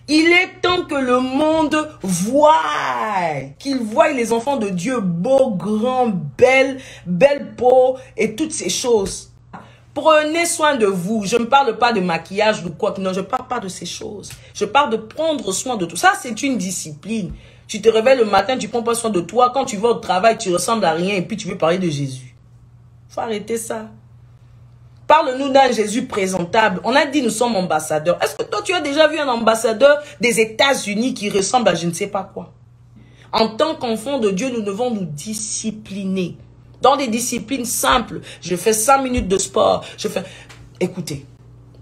Il est temps que le monde voie, qu'il voie les enfants de Dieu beaux, grands, belle peau et toutes ces choses. Prenez soin de vous. Je ne parle pas de maquillage ou quoi. Non, je ne parle pas de ces choses. Je parle de prendre soin de tout. Ça, c'est une discipline. Tu te réveilles le matin, tu ne prends pas soin de toi. Quand tu vas au travail, tu ressembles à rien et puis tu veux parler de Jésus. Il faut arrêter ça. Parle-nous d'un Jésus présentable. On a dit nous sommes ambassadeurs. Est-ce que toi, tu as déjà vu un ambassadeur des États-Unis qui ressemble à je ne sais pas quoi? En tant qu'enfant de Dieu, nous devons nous discipliner. Dans des disciplines simples. Je fais 5 minutes de sport. Écoutez,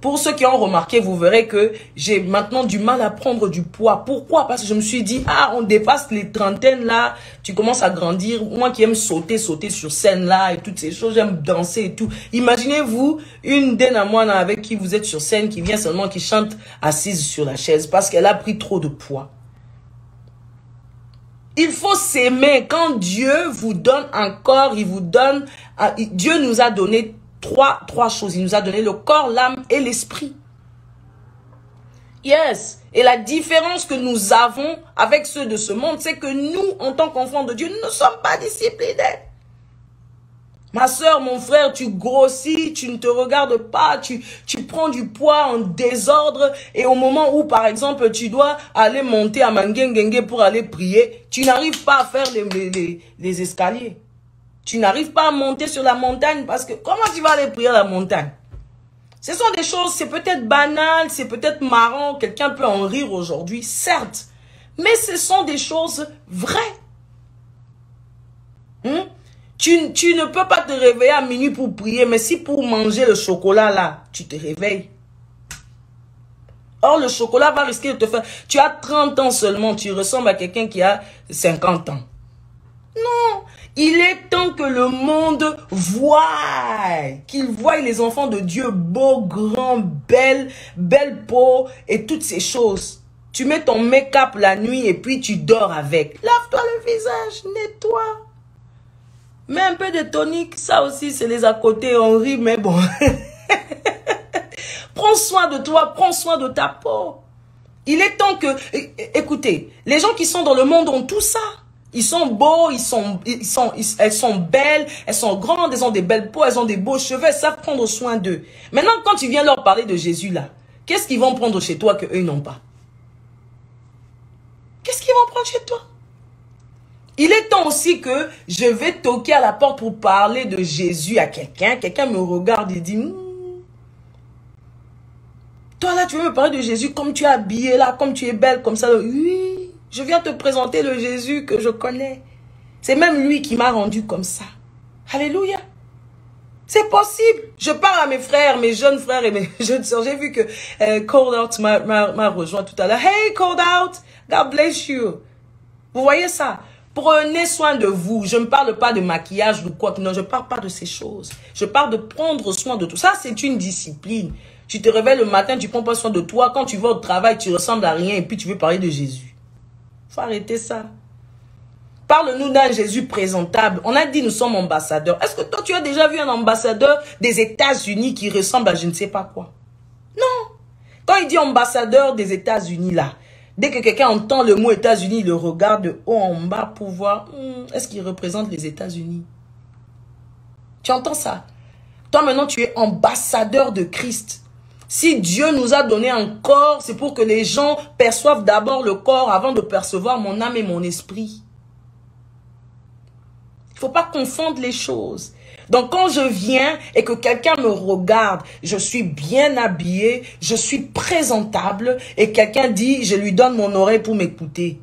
pour ceux qui ont remarqué, vous verrez que j'ai maintenant du mal à prendre du poids. Pourquoi? Parce que je me suis dit, ah, on dépasse les trentaines là, tu commences à grandir. Moi qui aime sauter sur scène là et toutes ces choses, j'aime danser et tout. Imaginez-vous une Denamoine avec qui vous êtes sur scène, qui vient seulement, qui chante assise sur la chaise parce qu'elle a pris trop de poids. Il faut s'aimer. Quand Dieu vous donne un corps, il vous donne... Dieu nous a donné trois choses. Il nous a donné le corps, l'âme et l'esprit. Yes. Et la différence que nous avons avec ceux de ce monde, c'est que nous, en tant qu'enfants de Dieu, nous ne sommes pas disciplinés. Ma soeur, mon frère, tu grossis, tu ne te regardes pas, tu prends du poids en désordre et au moment où, par exemple, tu dois aller monter à Mangengenge pour aller prier, tu n'arrives pas à faire les escaliers. Tu n'arrives pas à monter sur la montagne parce que comment tu vas aller prier à la montagne? Ce sont des choses, c'est peut-être banal, c'est peut-être marrant, quelqu'un peut en rire aujourd'hui, certes, mais ce sont des choses vraies. Tu ne peux pas te réveiller à minuit pour prier, mais si pour manger le chocolat là, tu te réveilles. Or, le chocolat va risquer de te faire... Tu as 30 ans seulement, tu ressembles à quelqu'un qui a 50 ans. Non, il est temps que le monde voie, qu'il voie les enfants de Dieu beaux, grands, belle peau et toutes ces choses. Tu mets ton make-up la nuit et puis tu dors avec. Lave-toi le visage, nettoie. Mets un peu de tonique, ça aussi c'est les à côté, on rit, mais bon. Prends soin de toi, prends soin de ta peau. Il est temps que... Écoutez, les gens qui sont dans le monde ont tout ça. Ils sont beaux, elles sont belles, elles sont grandes, elles ont des belles peaux, elles ont des beaux cheveux, elles savent prendre soin d'eux. Maintenant, quand tu viens leur parler de Jésus là, qu'est-ce qu'ils vont prendre chez toi qu'eux n'ont pas? Qu'est-ce qu'ils vont prendre chez toi? Il est temps aussi que je vais toquer à la porte pour parler de Jésus à quelqu'un. Quelqu'un me regarde et dit, toi là, tu veux me parler de Jésus comme tu es habillée là, comme tu es belle, comme ça. Oui, je viens te présenter le Jésus que je connais. C'est même lui qui m'a rendu comme ça. Alléluia. C'est possible. Je parle à mes frères, mes jeunes frères et mes jeunes sœurs. J'ai vu que Cold Out m'a rejoint tout à l'heure. Hey, Cold Out, God bless you. Vous voyez ça? Prenez soin de vous. Je ne parle pas de maquillage ou quoi. Non, je ne parle pas de ces choses. Je parle de prendre soin de tout. Ça, c'est une discipline. Tu te réveilles le matin, tu ne prends pas soin de toi. Quand tu vas au travail, tu ressembles à rien et puis tu veux parler de Jésus. Il faut arrêter ça. Parle-nous d'un Jésus présentable. On a dit nous sommes ambassadeurs. Est-ce que toi, tu as déjà vu un ambassadeur des États-Unis qui ressemble à je ne sais pas quoi? Non. Quand il dit ambassadeur des États-Unis là, dès que quelqu'un entend le mot États-Unis, il le regarde de haut en bas pour voir, est-ce qu'il représente les États-Unis? Tu entends ça? Toi maintenant, tu es ambassadeur de Christ. Si Dieu nous a donné un corps, c'est pour que les gens perçoivent d'abord le corps avant de percevoir mon âme et mon esprit. Il ne faut pas confondre les choses. Donc quand je viens et que quelqu'un me regarde, je suis bien habillé, je suis présentable et quelqu'un dit, je lui donne mon oreille pour m'écouter.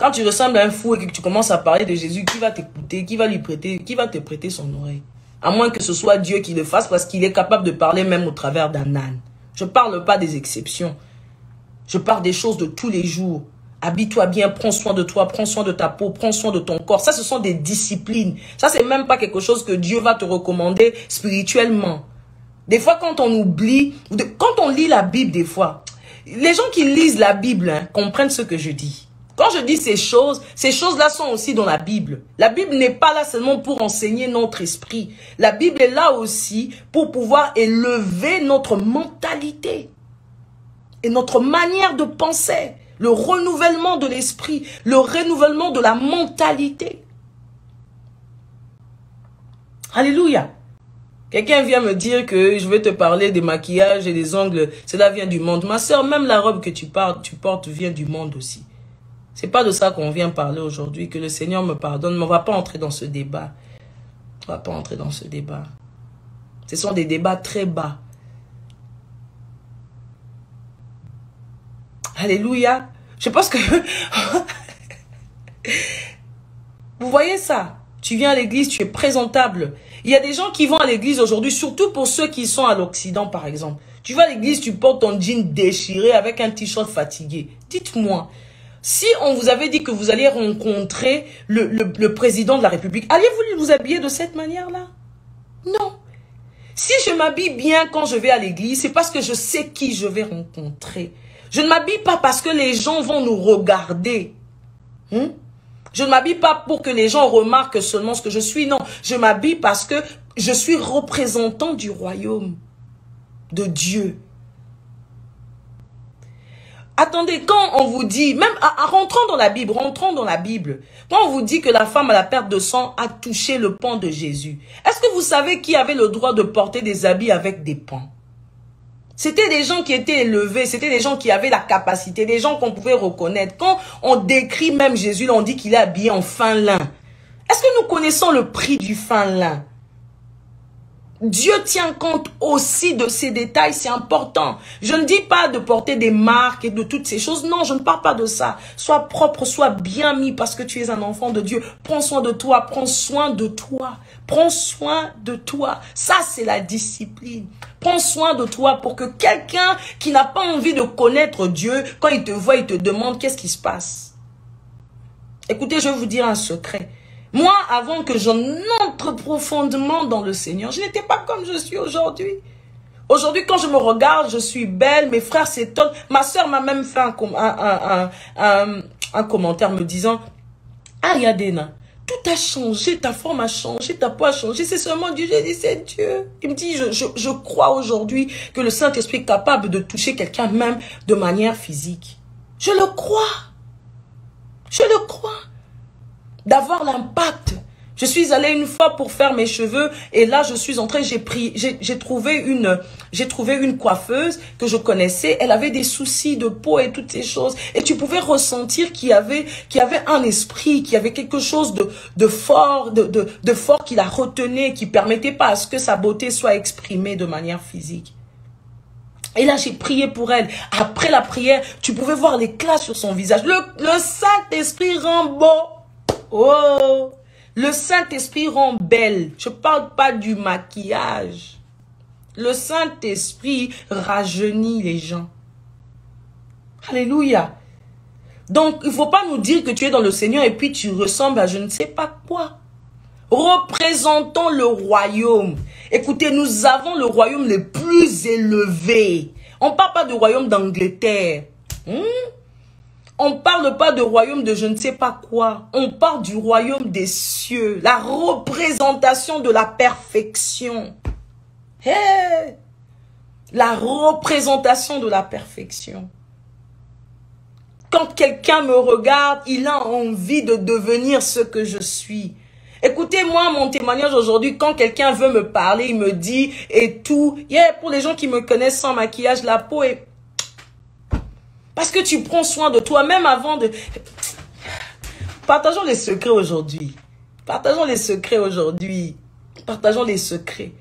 Quand tu ressembles à un fou et que tu commences à parler de Jésus, qui va t'écouter, qui va te prêter son oreille? À moins que ce soit Dieu qui le fasse parce qu'il est capable de parler même au travers d'un âne. Je ne parle pas des exceptions. Je parle des choses de tous les jours. Habille-toi bien, prends soin de toi, prends soin de ta peau, prends soin de ton corps. Ça, ce sont des disciplines. Ça, c'est même pas quelque chose que Dieu va te recommander spirituellement. Des fois, quand on oublie, quand on lit la Bible, des fois, les gens qui lisent la Bible comprennent ce que je dis. Quand je dis ces choses-là sont aussi dans la Bible. La Bible n'est pas là seulement pour enseigner notre esprit. La Bible est là aussi pour pouvoir élever notre mentalité. et notre manière de penser, le renouvellement de l'esprit, le renouvellement de la mentalité. Alléluia. Quelqu'un vient me dire que je vais te parler des maquillages et des ongles, cela vient du monde. Ma soeur, même la robe que tu portes vient du monde aussi. C'est pas de ça qu'on vient parler aujourd'hui, que le Seigneur me pardonne, mais on va pas entrer dans ce débat. On va pas entrer dans ce débat. Ce sont des débats très bas. Alléluia. Je pense que... Vous voyez ça? Tu viens à l'église, tu es présentable. Il y a des gens qui vont à l'église aujourd'hui, surtout pour ceux qui sont à l'Occident, par exemple. Tu vas à l'église, tu portes ton jean déchiré avec un t-shirt fatigué. Dites-moi, si on vous avait dit que vous alliez rencontrer le président de la République, alliez-vous vous habiller de cette manière-là? Non. Si je m'habille bien quand je vais à l'église, c'est parce que je sais qui je vais rencontrer. Je ne m'habille pas parce que les gens vont nous regarder. Je ne m'habille pas pour que les gens remarquent seulement ce que je suis. Non, je m'habille parce que je suis représentant du royaume de Dieu. Attendez, quand on vous dit, même rentrons dans la Bible, quand on vous dit que la femme à la perte de sang a touché le pan de Jésus, est-ce que vous savez qui avait le droit de porter des habits avec des pans? C'était des gens qui étaient élevés, c'était des gens qui avaient la capacité, des gens qu'on pouvait reconnaître. Quand on décrit même Jésus, là, on dit qu'il est habillé en fin lin. Est-ce que nous connaissons le prix du fin lin? Dieu tient compte aussi de ces détails, c'est important. Je ne dis pas de porter des marques et de toutes ces choses. Non, je ne parle pas de ça. Sois propre, sois bien mis parce que tu es un enfant de Dieu. Prends soin de toi, prends soin de toi. Prends soin de toi. Ça, c'est la discipline. Prends soin de toi pour que quelqu'un qui n'a pas envie de connaître Dieu, quand il te voit, il te demande qu'est-ce qui se passe. Écoutez, je vais vous dire un secret. Moi, avant que je n'entre profondément dans le Seigneur, je n'étais pas comme je suis aujourd'hui. Aujourd'hui, quand je me regarde, je suis belle, mes frères s'étonnent. Ma soeur m'a même fait un commentaire me disant, « Ah, Yadena, tout a changé, ta forme a changé, ta peau a changé, c'est seulement Dieu. » J'ai dit, c'est Dieu. Il me dit, je crois aujourd'hui que le Saint-Esprit est capable de toucher quelqu'un même de manière physique. Je le crois. Je le crois. D'avoir l'impact. Je suis allée une fois pour faire mes cheveux et là je suis entrée, j'ai trouvé une coiffeuse que je connaissais, elle avait des soucis de peau et toutes ces choses et tu pouvais ressentir qu'il y avait un esprit, qu'il y avait quelque chose de fort qui la retenait, qui permettait pas à ce que sa beauté soit exprimée de manière physique. Et là, j'ai prié pour elle. Après la prière, tu pouvais voir l'éclat sur son visage. Le Saint-Esprit rend beau. Oh, le Saint-Esprit rend belle. Je ne parle pas du maquillage. Le Saint-Esprit rajeunit les gens. Alléluia. Donc, il ne faut pas nous dire que tu es dans le Seigneur et puis tu ressembles à je ne sais pas quoi. Représentons le royaume. Écoutez, nous avons le royaume le plus élevé. On ne parle pas du royaume d'Angleterre. On ne parle pas de royaume de je ne sais pas quoi. On parle du royaume des cieux. La représentation de la perfection. Hey! La représentation de la perfection. Quand quelqu'un me regarde, il a envie de devenir ce que je suis. Écoutez-moi, mon témoignage aujourd'hui, quand quelqu'un veut me parler, il me dit et tout. Pour les gens qui me connaissent sans maquillage, la peau est... Parce que tu prends soin de toi, même avant de... Partageons les secrets aujourd'hui. Partageons les secrets aujourd'hui. Partageons les secrets.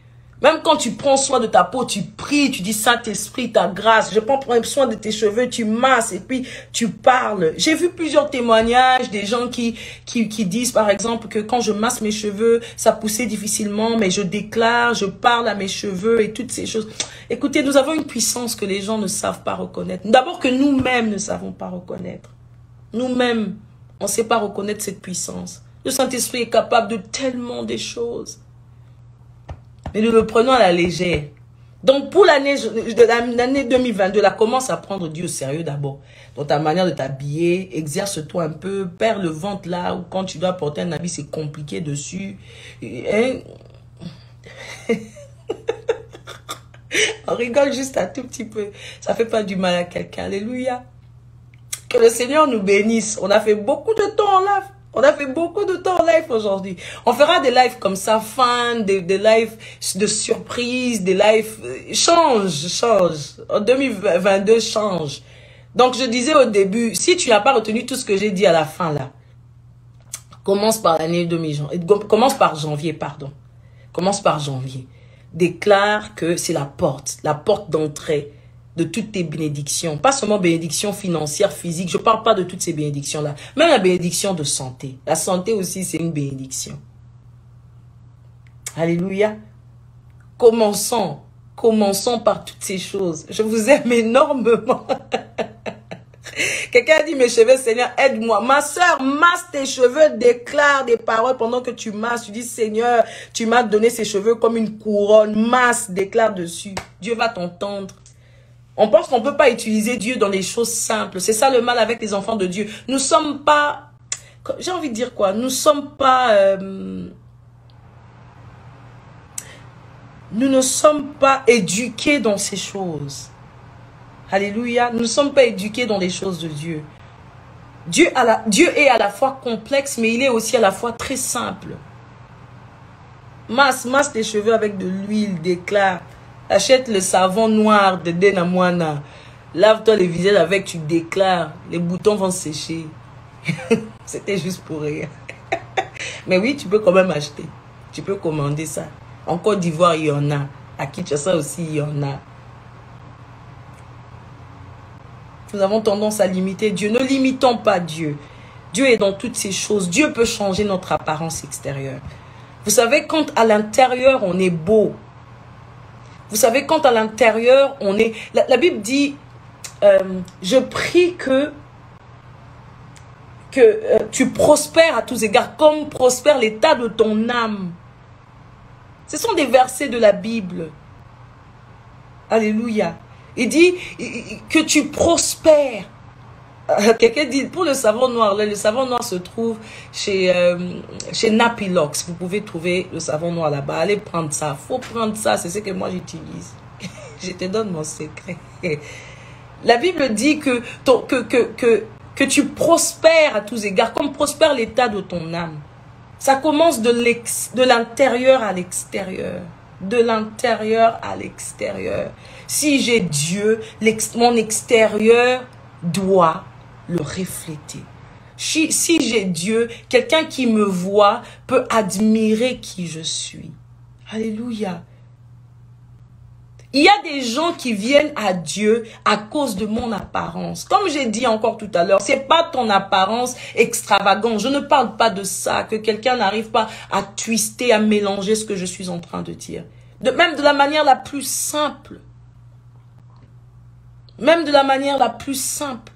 Même quand tu prends soin de ta peau, tu pries, tu dis Saint-Esprit, ta grâce. Je prends soin de tes cheveux, tu masses et puis tu parles. J'ai vu plusieurs témoignages des gens qui disent par exemple que quand je masse mes cheveux, ça poussait difficilement, mais je déclare, je parle à mes cheveux et toutes ces choses. Écoutez, nous avons une puissance que les gens ne savent pas reconnaître. D'abord que nous-mêmes ne savons pas reconnaître. Nous-mêmes, on ne sait pas reconnaître cette puissance. Le Saint-Esprit est capable de tellement des choses. Mais nous le prenons à la légère. Donc pour l'année 2022, là, commence à prendre Dieu au sérieux d'abord. Dans ta manière de t'habiller, exerce-toi un peu, perds le ventre là, ou quand tu dois porter un habit, c'est compliqué dessus. On rigole juste un tout petit peu. Ça fait pas du mal à quelqu'un. Alléluia. Que le Seigneur nous bénisse. On a fait beaucoup de temps en live. On a fait beaucoup de temps en live aujourd'hui. On fera des lives comme ça, fun, des lives de surprise, des lives... change. En 2022, change. Donc, je disais au début, si tu n'as pas retenu tout ce que j'ai dit à la fin, là, commence par l'année 2020. Commence par janvier, pardon. Commence par janvier. Déclare que c'est la porte d'entrée de toutes tes bénédictions. Pas seulement bénédictions financières, physiques. Je ne parle pas de toutes ces bénédictions-là. Même la bénédiction de santé. La santé aussi, c'est une bénédiction. Alléluia. Commençons par toutes ces choses. Je vous aime énormément. Quelqu'un a dit, mes cheveux, Seigneur, aide-moi. Ma soeur, masse tes cheveux, déclare des paroles pendant que tu masses. Tu dis, Seigneur, tu m'as donné ces cheveux comme une couronne. Masse, déclare dessus. Dieu va t'entendre. On pense qu'on ne peut pas utiliser Dieu dans les choses simples. C'est ça le mal avec les enfants de Dieu. Nous ne sommes pas... J'ai envie de dire quoi? Nous ne sommes pas... nous ne sommes pas éduqués dans ces choses. Alléluia. Nous ne sommes pas éduqués dans les choses de Dieu. Dieu est à la fois complexe, mais il est aussi à la fois très simple. Masse tes cheveux avec de l'huile, déclare. Achète le savon noir de Denamwana. Lave-toi le visage avec, tu déclares. Les boutons vont sécher. C'était juste pour rire. Mais oui, tu peux quand même acheter. Tu peux commander ça. En Côte d'Ivoire, il y en a. À Kinshasa aussi, il y en a. Nous avons tendance à limiter Dieu. Ne limitons pas Dieu. Dieu est dans toutes ces choses. Dieu peut changer notre apparence extérieure. Vous savez, quand à l'intérieur, on est beau. Vous savez, quand à l'intérieur, on est... La Bible dit, je prie que tu prospères à tous égards, comme prospère l'état de ton âme. Ce sont des versets de la Bible. Alléluia. Il dit que tu prospères. Quelqu'un dit, pour le savon noir, le savon noir se trouve chez Napilox. Vous pouvez trouver le savon noir là-bas. Allez prendre ça. Il faut prendre ça. C'est ce que moi j'utilise. Je te donne mon secret. La Bible dit que tu prospères à tous égards, comme prospère l'état de ton âme. Ça commence de l'intérieur à l'extérieur. De l'intérieur à l'extérieur. Si j'ai Dieu, mon extérieur doit le refléter. Si j'ai Dieu, quelqu'un qui me voit peut admirer qui je suis. Alléluia. Il y a des gens qui viennent à Dieu à cause de mon apparence. Comme j'ai dit encore tout à l'heure, c'est pas ton apparence extravagante. Je ne parle pas de ça, que quelqu'un n'arrive pas à twister, à mélanger ce que je suis en train de dire. Même de la manière la plus simple. Même de la manière la plus simple.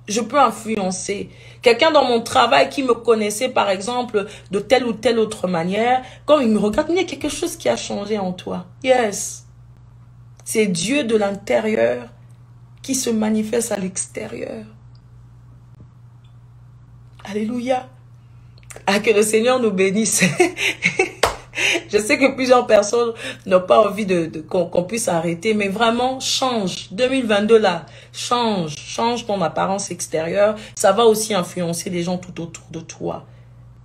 Je peux influencer. Quelqu'un dans mon travail qui me connaissait, par exemple, de telle ou telle autre manière, quand il me regarde, il y a quelque chose qui a changé en toi. Yes. C'est Dieu de l'intérieur qui se manifeste à l'extérieur. Alléluia. Ah, que le Seigneur nous bénisse. Je sais que plusieurs personnes n'ont pas envie qu'on puisse arrêter, mais vraiment, change. 2022 là, change ton apparence extérieure. Ça va aussi influencer les gens tout autour de toi.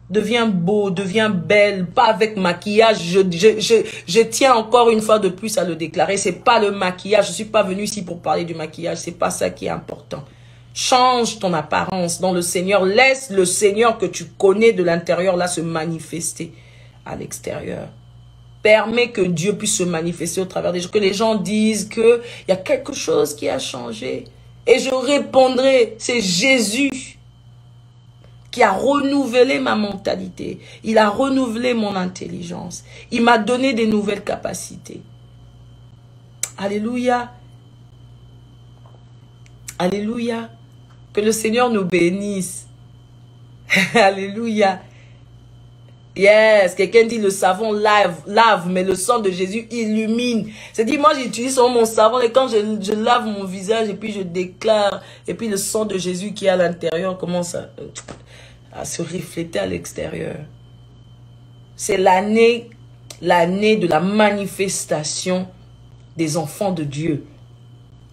Deviens beau, deviens belle, pas avec maquillage. Je tiens encore une fois de plus à le déclarer. C'est pas le maquillage. Je suis pas venue ici pour parler du maquillage. C'est pas ça qui est important. Change ton apparence dans le Seigneur. Laisse le Seigneur que tu connais de l'intérieur là se manifester à l'extérieur. Permets que Dieu puisse se manifester au travers des gens, que les gens disent qu'il y a quelque chose qui a changé. Et je répondrai, c'est Jésus qui a renouvelé ma mentalité. Il a renouvelé mon intelligence. Il m'a donné des nouvelles capacités. Alléluia. Alléluia. Que le Seigneur nous bénisse. Alléluia. Yes, quelqu'un dit le savon lave, mais le sang de Jésus illumine. C'est dit, moi j'utilise mon savon et quand je lave mon visage et puis je déclare, et puis le sang de Jésus qui est à l'intérieur commence à se refléter à l'extérieur. C'est l'année l'année de la manifestation des enfants de Dieu.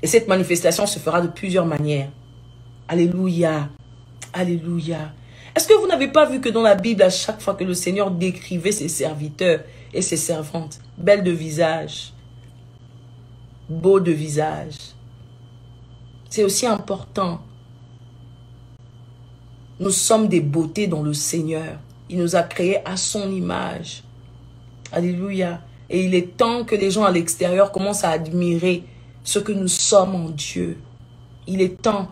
Et cette manifestation se fera de plusieurs manières. Alléluia. Alléluia. Est-ce que vous n'avez pas vu que dans la Bible, à chaque fois que le Seigneur décrivait ses serviteurs et ses servantes, belles de visage, beaux de visage, c'est aussi important. Nous sommes des beautés dans le Seigneur. Il nous a créés à son image. Alléluia. Et il est temps que les gens à l'extérieur commencent à admirer ce que nous sommes en Dieu. Il est temps.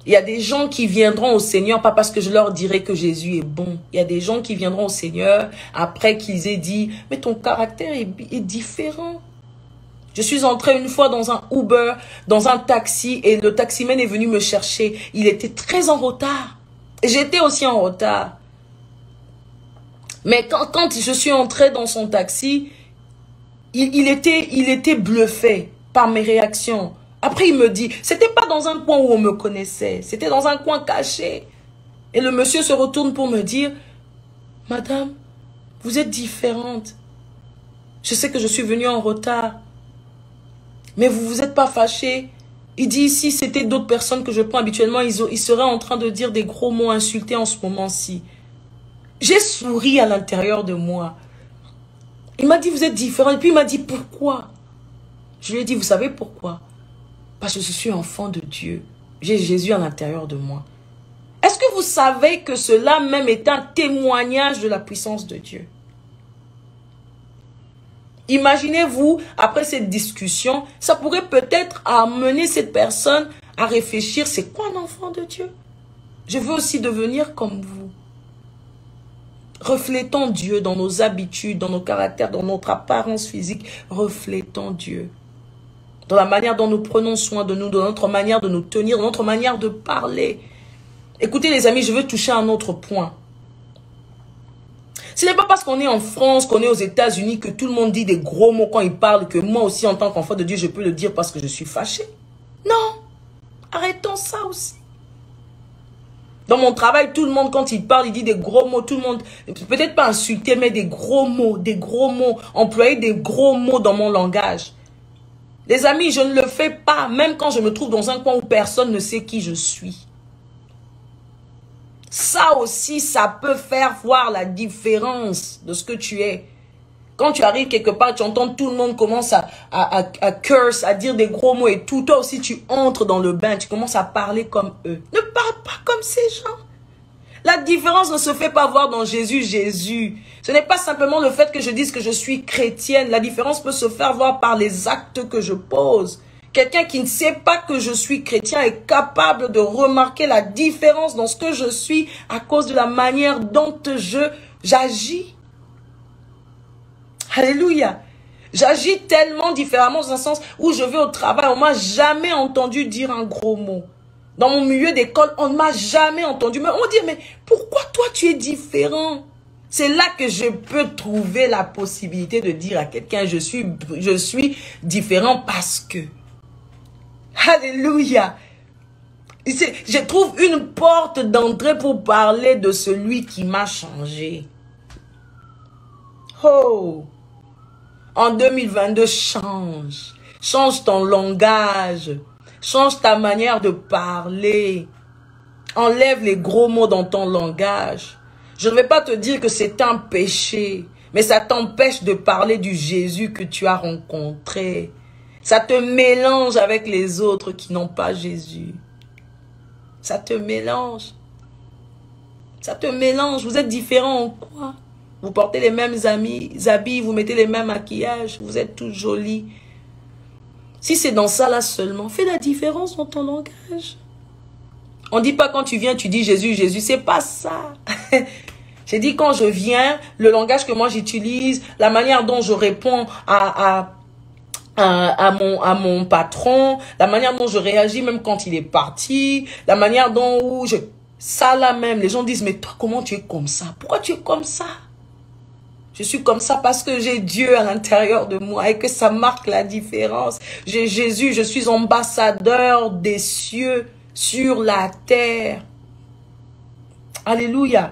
Il y a des gens qui viendront au Seigneur, pas parce que je leur dirai que Jésus est bon. Il y a des gens qui viendront au Seigneur après qu'ils aient dit, mais ton caractère est différent. Je suis entrée une fois dans un Uber, dans un taxi, et le taximan est venu me chercher. Il était très en retard. Et j'étais aussi en retard. Mais quand je suis entrée dans son taxi, il était bluffé par mes réactions. Après, il me dit, c'était pas dans un coin où on me connaissait, c'était dans un coin caché. Et le monsieur se retourne pour me dire, Madame, vous êtes différente. Je sais que je suis venue en retard. Mais vous vous êtes pas fâchée. Il dit, si c'était d'autres personnes que je prends habituellement, ils seraient en train de dire des gros mots insultés en ce moment-ci. J'ai souri à l'intérieur de moi. Il m'a dit, vous êtes différent. Et puis il m'a dit, pourquoi? Je lui ai dit, vous savez pourquoi? Parce que je suis enfant de Dieu. J'ai Jésus à l'intérieur de moi. Est-ce que vous savez que cela même est un témoignage de la puissance de Dieu? Imaginez-vous, après cette discussion, ça pourrait peut-être amener cette personne à réfléchir, c'est quoi un enfant de Dieu? Je veux aussi devenir comme vous. Reflétons Dieu dans nos habitudes, dans nos caractères, dans notre apparence physique. Reflétons Dieu. Dans la manière dont nous prenons soin de nous, dans notre manière de nous tenir, dans notre manière de parler. Écoutez les amis, je veux toucher à un autre point. Ce n'est pas parce qu'on est en France, qu'on est aux États-Unis, que tout le monde dit des gros mots quand il parle, que moi aussi en tant qu'enfant de Dieu, je peux le dire parce que je suis fâché. Non, arrêtons ça aussi. Dans mon travail, tout le monde, quand il parle, il dit des gros mots. Tout le monde, peut-être pas insulter, mais des gros mots, employer des gros mots dans mon langage. Les amis, je ne le fais pas, même quand je me trouve dans un coin où personne ne sait qui je suis. Ça aussi, ça peut faire voir la différence de ce que tu es. Quand tu arrives quelque part, tu entends tout le monde commence à curse, à dire des gros mots et tout. Toi aussi, tu entres dans le bain, tu commences à parler comme eux. Ne parle pas comme ces gens. La différence ne se fait pas voir dans Jésus. Ce n'est pas simplement le fait que je dise que je suis chrétienne. La différence peut se faire voir par les actes que je pose. Quelqu'un qui ne sait pas que je suis chrétien est capable de remarquer la différence dans ce que je suis à cause de la manière dont j'agis. Alléluia. J'agis tellement différemment dans un sens où je vais au travail. On ne m'a jamais entendu dire un gros mot. Dans mon milieu d'école, on ne m'a jamais entendu. Mais on dit, mais pourquoi toi tu es différent? C'est là que je peux trouver la possibilité de dire à quelqu'un, je suis différent parce que. Alléluia. Je trouve une porte d'entrée pour parler de celui qui m'a changé. Oh. En 2022, change. Change ton langage. Change ta manière de parler. Enlève les gros mots dans ton langage. Je ne vais pas te dire que c'est un péché, mais ça t'empêche de parler du Jésus que tu as rencontré. Ça te mélange avec les autres qui n'ont pas Jésus. Ça te mélange. Ça te mélange. Vous êtes différents en quoi? Vous portez les mêmes habits, vous mettez les mêmes maquillages, vous êtes tous jolis. Si c'est dans ça là seulement, fais la différence dans ton langage. On ne dit pas quand tu viens, tu dis Jésus, Jésus. C'est pas ça. J'ai dit quand je viens, le langage que moi j'utilise, la manière dont je réponds à mon patron, la manière dont je réagis même quand il est parti, la manière dont ça là même, les gens disent mais toi comment tu es comme ça? Pourquoi tu es comme ça? Je suis comme ça parce que j'ai Dieu à l'intérieur de moi et que ça marque la différence. J'ai Jésus, je suis ambassadeur des cieux sur la terre. Alléluia.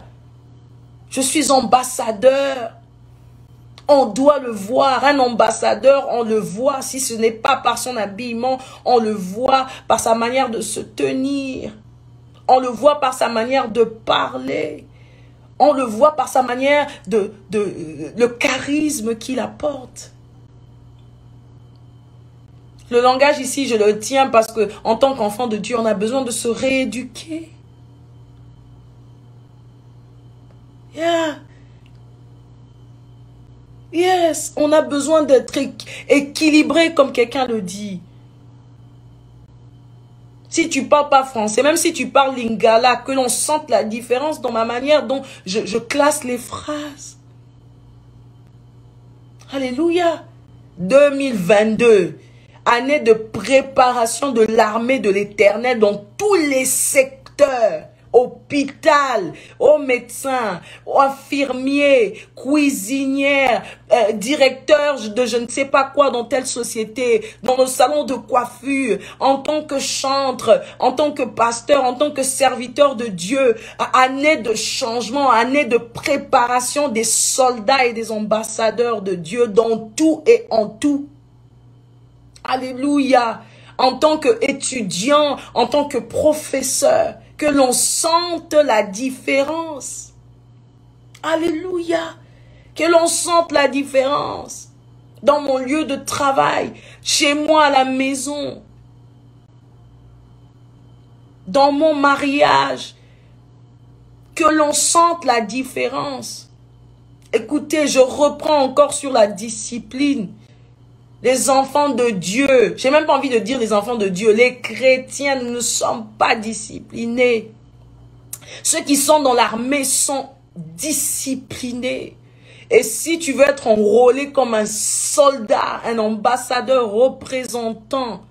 Je suis ambassadeur On doit le voir. Un ambassadeur, on le voit. Si ce n'est pas par son habillement, on le voit par sa manière de se tenir. On le voit par sa manière de parler. On le voit par sa manière le charisme qu'il apporte. Le langage ici, je le tiens parce que en tant qu'enfant de Dieu, on a besoin de se rééduquer. Yeah. Yes, on a besoin d'être équilibré comme quelqu'un le dit. Si tu parles pas français, même si tu parles lingala, que l'on sente la différence dans ma manière dont je classe les phrases. Alléluia. 2022, année de préparation de l'armée de l'Éternel dans tous les secteurs. Hôpital, aux médecins, aux infirmiers, cuisinières, directeurs de je ne sais pas quoi dans telle société, dans le salon de coiffure, en tant que chantre, en tant que pasteur, en tant que serviteur de Dieu, année de changement, année de préparation des soldats et des ambassadeurs de Dieu dans tout et en tout. Alléluia. En tant qu'étudiant, en tant que professeur, que l'on sente la différence. Alléluia. Que l'on sente la différence. Dans mon lieu de travail, chez moi à la maison, dans mon mariage, que l'on sente la différence. Écoutez, je reprends encore sur la discipline. Les enfants de Dieu, j'ai même pas envie de dire les enfants de Dieu, les chrétiens, nous ne sommes pas disciplinés. Ceux qui sont dans l'armée sont disciplinés. Et si tu veux être enrôlé comme un soldat, un ambassadeur représentant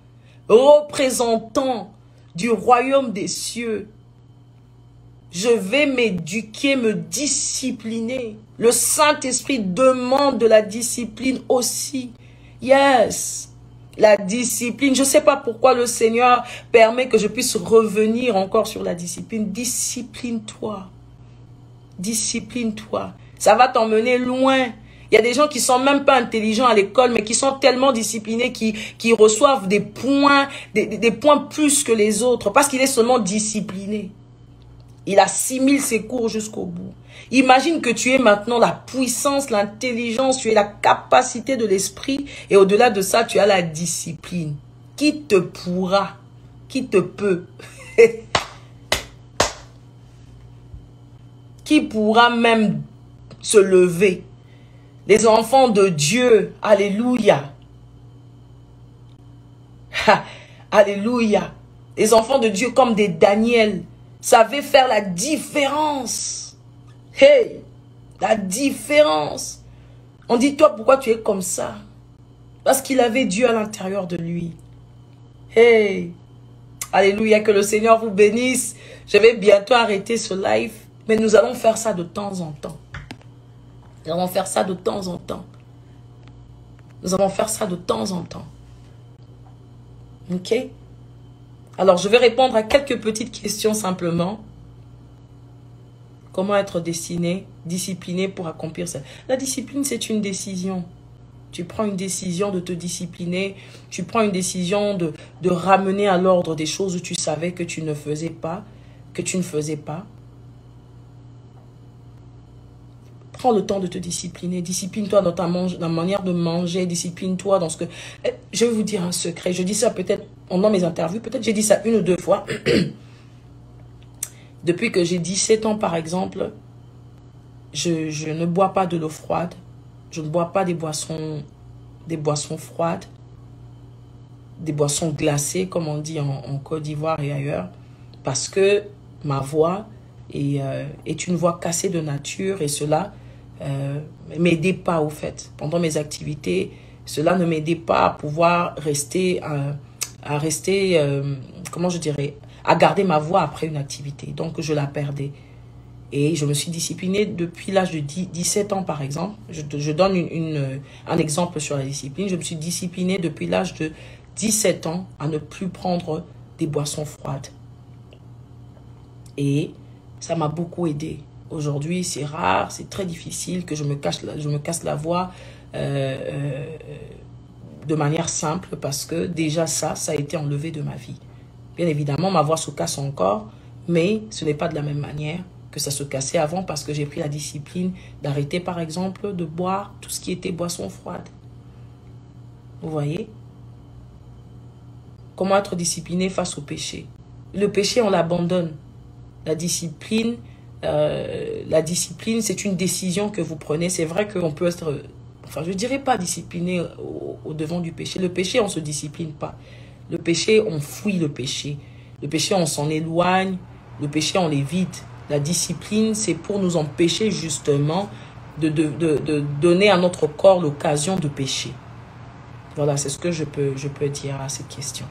du royaume des cieux, je vais m'éduquer, me discipliner. Le Saint-Esprit demande de la discipline aussi. Yes, la discipline. Je ne sais pas pourquoi le Seigneur permet que je puisse revenir encore sur la discipline. Discipline-toi. Discipline-toi. Ça va t'emmener loin. Il y a des gens qui sont même pas intelligents à l'école, mais qui sont tellement disciplinés, qui reçoivent des points plus que les autres, parce qu'il est seulement discipliné. Il assimile ses cours jusqu'au bout. Imagine que tu es maintenant la puissance, l'intelligence, tu es la capacité de l'esprit. Et au-delà de ça, tu as la discipline. Qui te pourra? Qui te peut? Qui pourra même se lever? Les enfants de Dieu. Alléluia. Alléluia. Les enfants de Dieu comme des Daniel savaient faire la différence. Hey, la différence. On dit, toi, pourquoi tu es comme ça? Parce qu'il avait Dieu à l'intérieur de lui. Hey, alléluia, que le Seigneur vous bénisse. Je vais bientôt arrêter ce live, mais nous allons faire ça de temps en temps. Nous allons faire ça de temps en temps. Nous allons faire ça de temps en temps. Ok? Alors, je vais répondre à quelques petites questions simplement. Comment être discipliné pour accomplir ça? La discipline, c'est une décision. Tu prends une décision de te discipliner. Tu prends une décision de ramener à l'ordre des choses où tu savais que tu ne faisais pas. Prends le temps de te discipliner. Discipline-toi dans ta manière de manger. Discipline-toi dans ce que... Je vais vous dire un secret. Je dis ça peut-être pendant mes interviews. Peut-être j'ai dit ça 1 ou 2 fois. Depuis que j'ai 17 ans, par exemple, je ne bois pas de l'eau froide. Je ne bois pas des boissons froides. Des boissons glacées, comme on dit en Côte d'Ivoire et ailleurs. Parce que ma voix est une voix cassée de nature. Et cela ne m'aidait pas, au fait. Pendant mes activités, cela ne m'aidait pas à pouvoir rester... comment je dirais, à garder ma voix après une activité. Donc, je la perdais. Et je me suis disciplinée depuis l'âge de 17 ans, par exemple. Je donne un exemple sur la discipline. Je me suis disciplinée depuis l'âge de 17 ans à ne plus prendre des boissons froides. Et ça m'a beaucoup aidé. Aujourd'hui, c'est rare, c'est très difficile que je me casse la voix de manière simple parce que déjà ça a été enlevé de ma vie. Bien évidemment, ma voix se casse encore, mais ce n'est pas de la même manière que ça se cassait avant parce que j'ai pris la discipline d'arrêter par exemple de boire tout ce qui était boisson froide. Vous voyez? Comment être discipliné face au péché? Le péché, on l'abandonne. La discipline, c'est une décision que vous prenez. C'est vrai qu'on peut être, enfin, je ne dirais pas discipliné au devant du péché. Le péché, on ne se discipline pas. Le péché, on fuit le péché. Le péché, on s'en éloigne. Le péché, on l'évite. La discipline, c'est pour nous empêcher justement de donner à notre corps l'occasion de pécher. Voilà, c'est ce que je peux dire à cette question.